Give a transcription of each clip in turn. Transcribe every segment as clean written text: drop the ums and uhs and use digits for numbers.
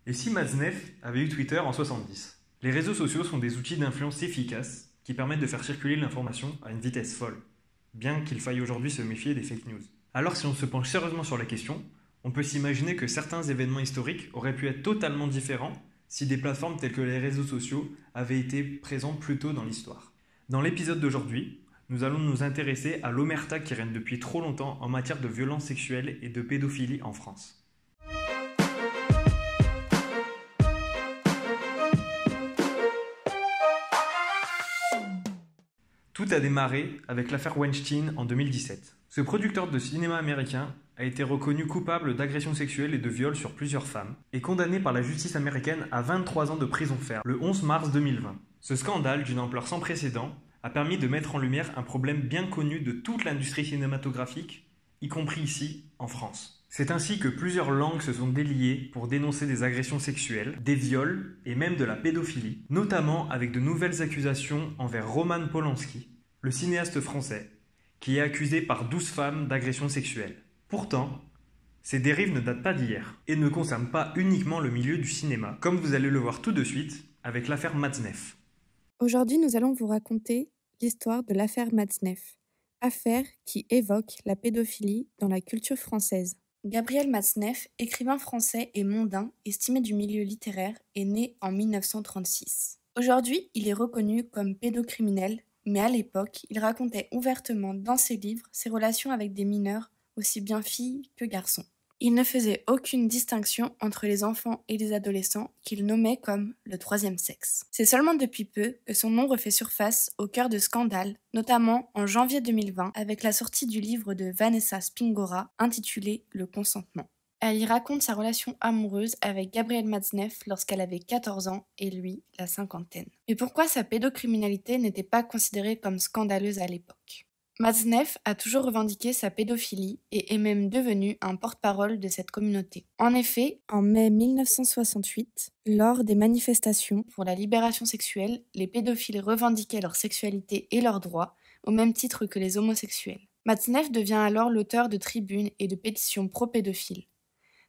Et si Matzneff avait eu Twitter en 70? Les réseaux sociaux sont des outils d'influence efficaces qui permettent de faire circuler l'information à une vitesse folle, bien qu'il faille aujourd'hui se méfier des fake news. Alors si on se penche sérieusement sur la question, on peut s'imaginer que certains événements historiques auraient pu être totalement différents si des plateformes telles que les réseaux sociaux avaient été présents plus tôt dans l'histoire. Dans l'épisode d'aujourd'hui, nous allons nous intéresser à l'omerta qui règne depuis trop longtemps en matière de violences sexuelles et de pédophilie en France. Tout a démarré avec l'affaire Weinstein en 2017. Ce producteur de cinéma américain a été reconnu coupable d'agressions sexuelles et de viols sur plusieurs femmes et condamné par la justice américaine à 23 ans de prison ferme le 11 mars 2020. Ce scandale d'une ampleur sans précédent a permis de mettre en lumière un problème bien connu de toute l'industrie cinématographique, y compris ici, en France. C'est ainsi que plusieurs langues se sont déliées pour dénoncer des agressions sexuelles, des viols et même de la pédophilie, notamment avec de nouvelles accusations envers Roman Polanski, le cinéaste français, qui est accusé par 12 femmes d'agressions sexuelles. Pourtant, ces dérives ne datent pas d'hier et ne concernent pas uniquement le milieu du cinéma, comme vous allez le voir tout de suite avec l'affaire Matzneff. Aujourd'hui, nous allons vous raconter l'histoire de l'affaire Matzneff, affaire qui évoque la pédophilie dans la culture française. Gabriel Matzneff, écrivain français et mondain, estimé du milieu littéraire, est né en 1936. Aujourd'hui, il est reconnu comme pédocriminel, mais à l'époque, il racontait ouvertement dans ses livres ses relations avec des mineurs, aussi bien filles que garçons. Il ne faisait aucune distinction entre les enfants et les adolescents qu'il nommait comme le troisième sexe. C'est seulement depuis peu que son nom refait surface au cœur de scandales, notamment en janvier 2020 avec la sortie du livre de Vanessa Springora intitulé Le consentement. Elle y raconte sa relation amoureuse avec Gabriel Matzneff lorsqu'elle avait 14 ans et lui la cinquantaine. Mais pourquoi sa pédocriminalité n'était pas considérée comme scandaleuse à l'époque ? Matzneff a toujours revendiqué sa pédophilie et est même devenu un porte-parole de cette communauté. En effet, en mai 1968, lors des manifestations pour la libération sexuelle, les pédophiles revendiquaient leur sexualité et leurs droits, au même titre que les homosexuels. Matzneff devient alors l'auteur de tribunes et de pétitions pro-pédophiles.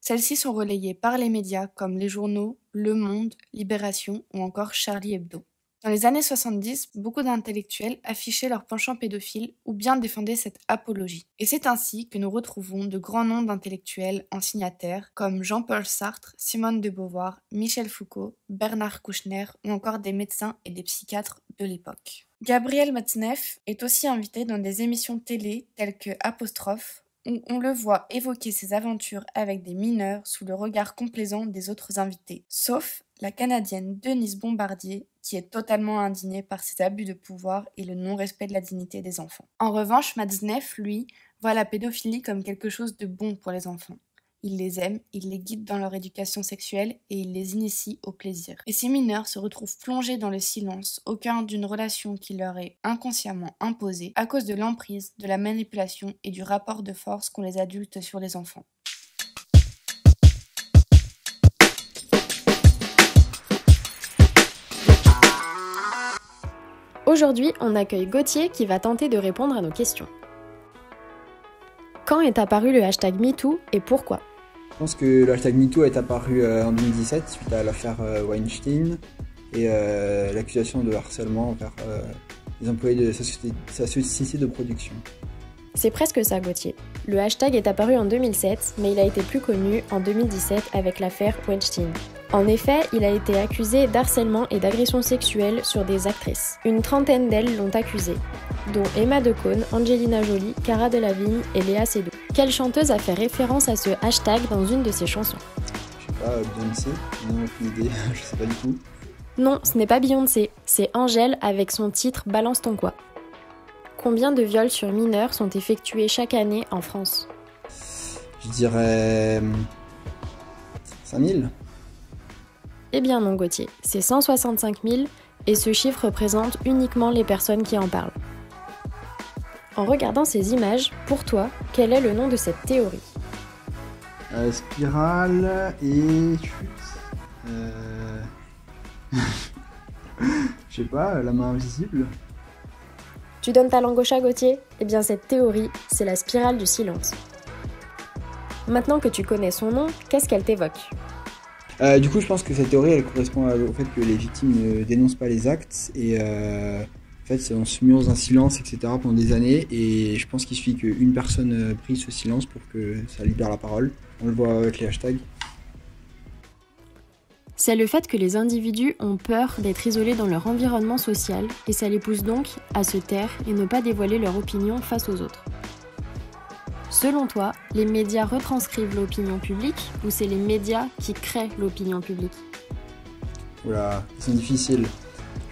Celles-ci sont relayées par les médias comme les journaux Le Monde, Libération ou encore Charlie Hebdo. Dans les années 70, beaucoup d'intellectuels affichaient leur penchant pédophile ou bien défendaient cette apologie. Et c'est ainsi que nous retrouvons de grands noms d'intellectuels en signataires comme Jean-Paul Sartre, Simone de Beauvoir, Michel Foucault, Bernard Kouchner ou encore des médecins et des psychiatres de l'époque. Gabriel Matzneff est aussi invité dans des émissions télé telles que Apostrophe, où on le voit évoquer ses aventures avec des mineurs sous le regard complaisant des autres invités, sauf la Canadienne Denise Bombardier, qui est totalement indignée par ses abus de pouvoir et le non-respect de la dignité des enfants. En revanche, Matzneff, lui, voit la pédophilie comme quelque chose de bon pour les enfants. Il les aime, il les guide dans leur éducation sexuelle et il les initie au plaisir. Et ces mineurs se retrouvent plongés dans le silence au cœur d'une relation qui leur est inconsciemment imposée à cause de l'emprise, de la manipulation et du rapport de force qu'ont les adultes sur les enfants. Aujourd'hui, on accueille Gauthier qui va tenter de répondre à nos questions. Quand est apparu le hashtag MeToo et pourquoi ? Je pense que le hashtag MeToo est apparu en 2017 suite à l'affaire Weinstein et l'accusation de harcèlement envers les employés de sa société de production. C'est presque ça, Gauthier. Le hashtag est apparu en 2007, mais il a été plus connu en 2017 avec l'affaire Weinstein. En effet, il a été accusé d'harcèlement et d'agression sexuelle sur des actrices. Une trentaine d'elles l'ont accusé, dont Emma Decaune, Angelina Jolie, Cara Delevingne et Léa Seydoux. Quelle chanteuse a fait référence à ce hashtag dans une de ses chansons ? Je sais pas, Beyoncé ? Non, aucune idée, je sais pas du tout. Non, ce n'est pas Beyoncé, c'est Angèle avec son titre Balance ton quoi. Combien de viols sur mineurs sont effectués chaque année en France ? Je dirais 5000. Eh bien non, Gauthier, c'est 165 000 et ce chiffre représente uniquement les personnes qui en parlent. En regardant ces images, pour toi, quel est le nom de cette théorie ? Spirale et... Je sais pas, la main invisible. Tu donnes ta langue au chat, Gauthier ? Eh bien cette théorie, c'est la spirale du silence. Maintenant que tu connais son nom, qu'est-ce qu'elle t'évoque ? Du coup, je pense que cette théorie, elle correspond au fait que les victimes ne dénoncent pas les actes et en fait, on se mure dans un silence, etc. pendant des années. Et je pense qu'il suffit qu'une personne brise ce silence pour que ça libère la parole. On le voit avec les hashtags. C'est le fait que les individus ont peur d'être isolés dans leur environnement social et ça les pousse donc à se taire et ne pas dévoiler leur opinion face aux autres. Selon toi, les médias retranscrivent l'opinion publique ou c'est les médias qui créent l'opinion publique ? Voilà, c'est difficile.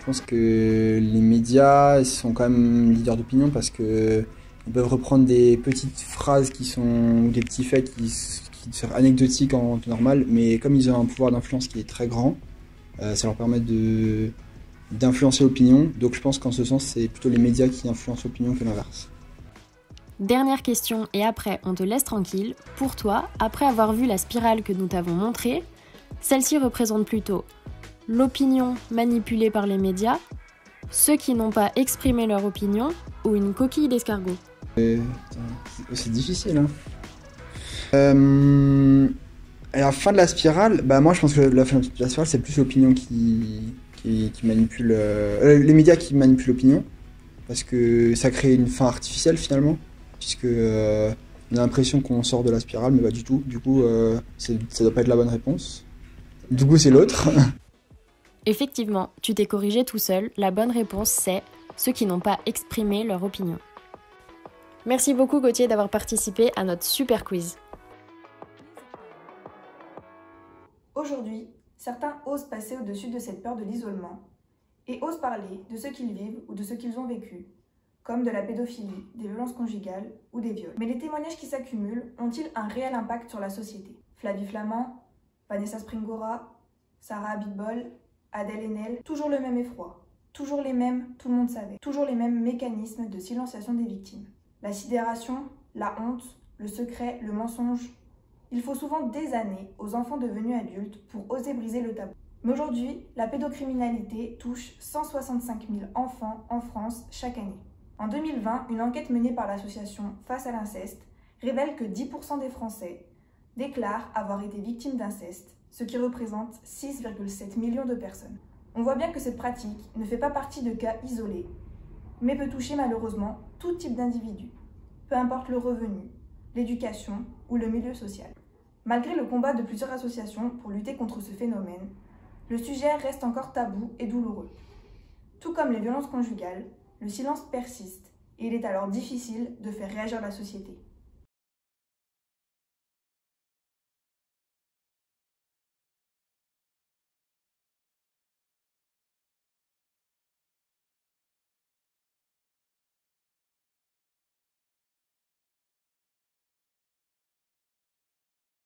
Je pense que les médias sont quand même leaders d'opinion parce que ils peuvent reprendre des petites phrases ou des petits faits qui sont anecdotiques en temps normal, mais comme ils ont un pouvoir d'influence qui est très grand, ça leur permet d'influencer l'opinion. Donc je pense qu'en ce sens, c'est plutôt les médias qui influencent l'opinion que l'inverse. Dernière question et après on te laisse tranquille. Pour toi, après avoir vu la spirale que nous t'avons montrée, celle-ci représente plutôt l'opinion manipulée par les médias, ceux qui n'ont pas exprimé leur opinion ou une coquille d'escargot ? C'est difficile, hein. À la fin de la spirale, moi je pense que la fin de la spirale c'est plus l'opinion qui manipule, les médias qui manipulent l'opinion, parce que ça crée une fin artificielle finalement, puisque on a l'impression qu'on sort de la spirale, mais pas du tout. Du coup, ça doit pas être la bonne réponse. Du coup, c'est l'autre. Effectivement, tu t'es corrigé tout seul. La bonne réponse c'est ceux qui n'ont pas exprimé leur opinion. Merci beaucoup Gauthier d'avoir participé à notre super quiz. Aujourd'hui, certains osent passer au-dessus de cette peur de l'isolement et osent parler de ce qu'ils vivent ou de ce qu'ils ont vécu, comme de la pédophilie, des violences conjugales ou des viols. Mais les témoignages qui s'accumulent ont-ils un réel impact sur la société ? Flavie Flament, Vanessa Springora, Sarah Abitbol, Adèle Haenel, toujours le même effroi, toujours les mêmes, tout le monde savait, toujours les mêmes mécanismes de silenciation des victimes. La sidération, la honte, le secret, le mensonge. Il faut souvent des années aux enfants devenus adultes pour oser briser le tabou. Mais aujourd'hui, la pédocriminalité touche 165 000 enfants en France chaque année. En 2020, une enquête menée par l'association Face à l'inceste révèle que 10% des Français déclarent avoir été victimes d'inceste, ce qui représente 6,7 millions de personnes. On voit bien que cette pratique ne fait pas partie de cas isolés, mais peut toucher malheureusement tout type d'individu, peu importe le revenu, l'éducation ou le milieu social. Malgré le combat de plusieurs associations pour lutter contre ce phénomène, le sujet reste encore tabou et douloureux. Tout comme les violences conjugales, le silence persiste et il est alors difficile de faire réagir la société.